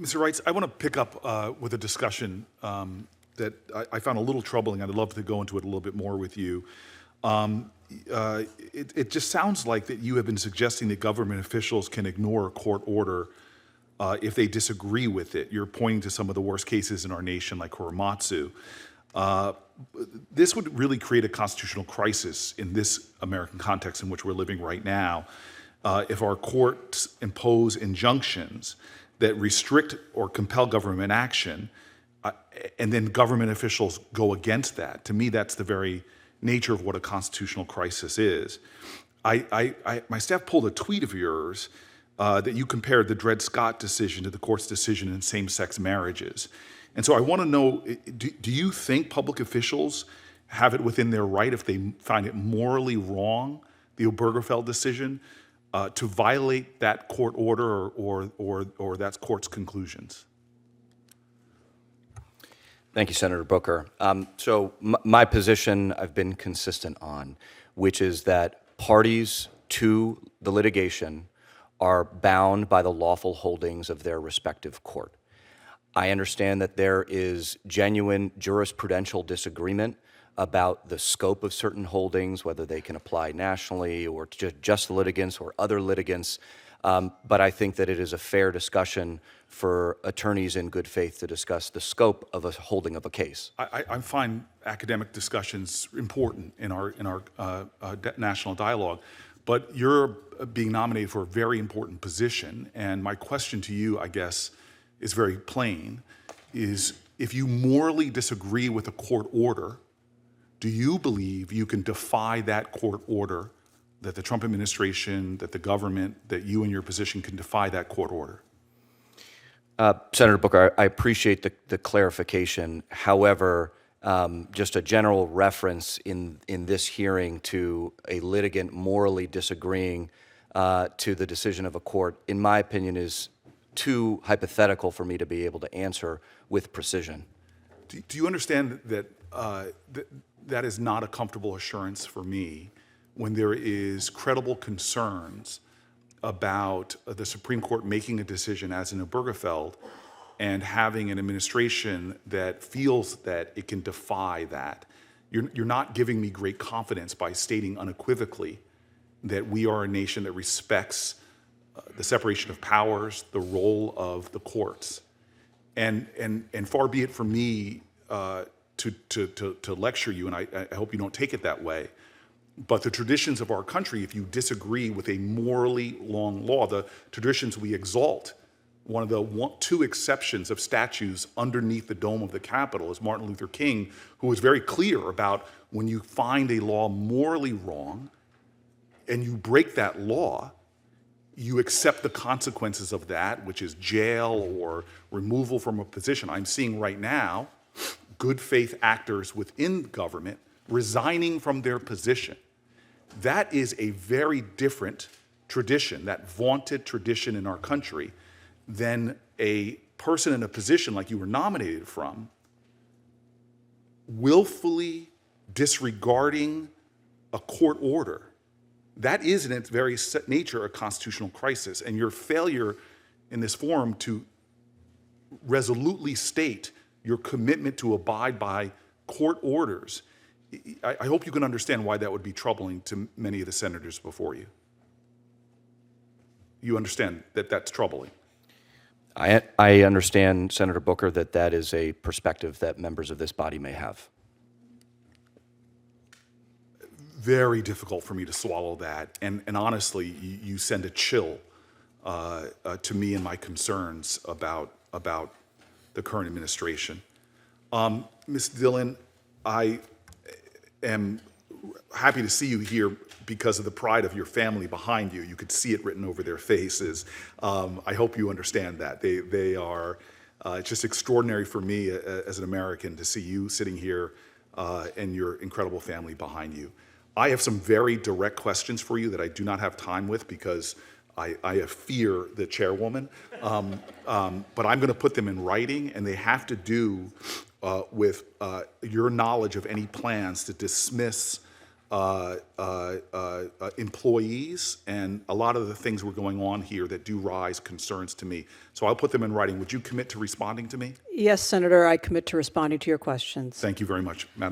Mr. Reitz, I want to pick up with a discussion that I found a little troubling. I'd love to go into it a little bit more with you. It just sounds like that you have been suggesting that government officials can ignore a court order if they disagree with it. You're pointing to some of the worst cases in our nation, like Korematsu. This would really create a constitutional crisis in this American context in which we're living right now if our courts impose injunctions that restrict or compel government action, and then government officials go against that. To me, that's the very nature of what a constitutional crisis is. My staff pulled a tweet of yours that you compared the Dred Scott decision to the court's decision in same-sex marriages. And so I want to know, do you think public officials have it within their right, if they find it morally wrong, the Obergefell decision, to violate that court order or that court's conclusions? Thank you, Senator Booker. My position I've been consistent on, which is that parties to the litigation are bound by the lawful holdings of their respective court. I understand that there is genuine jurisprudential disagreement about the scope of certain holdings, whether they can apply nationally or to just litigants or other litigants. But I think that it is a fair discussion for attorneys in good faith to discuss the scope of a holding of a case. I find academic discussions important in our national dialogue, but you're being nominated for a very important position. And my question to you, I guess, is very plain, is if you morally disagree with a court order, do you believe you can defy that court order, that the Trump administration, that the government, that you in your position can defy that court order? Senator Booker, I appreciate the clarification. However, just a general reference in this hearing to a litigant morally disagreeing to the decision of a court, in my opinion, is too hypothetical for me to be able to answer with precision. Do you understand that that is not a comfortable assurance for me when there is credible concerns about the Supreme Court making a decision as in Obergefell and having an administration that feels that it can defy that? You're not giving me great confidence by stating unequivocally that we are a nation that respects the separation of powers, the role of the courts. And far be it from me to lecture you, and I hope you don't take it that way, but the traditions of our country, if you disagree with a morally long law, the traditions we exalt, one of the two exceptions of statues underneath the dome of the Capitol is Martin Luther King, who was very clear about when you find a law morally wrong and you break that law, you accept the consequences of that, which is jail or removal from a position. I'm seeing right now good faith actors within government resigning from their position. That is a very different tradition, that vaunted tradition in our country, than a person in a position like you were nominated from, willfully disregarding a court order. That is in its very nature a constitutional crisis, and your failure in this forum to resolutely state your commitment to abide by court orders, I hope you can understand why that would be troubling to many of the senators before you. You understand that that's troubling? I understand, Senator Booker, that that is a perspective that members of this body may have. Very difficult for me to swallow that, and honestly, you send a chill to me and my concerns about the current administration. Ms. Dillon, I am happy to see you here because of the pride of your family behind you. You could see it written over their faces. I hope you understand that. They are just extraordinary for me as an American to see you sitting here and your incredible family behind you. I have some very direct questions for you that I do not have time with because I fear the chairwoman, but I'm going to put them in writing, and they have to do with your knowledge of any plans to dismiss employees and a lot of the things were going on here that do rise concerns to me. So I'll put them in writing. Would you commit to responding to me? Yes, Senator, I commit to responding to your questions. Thank you very much, Madam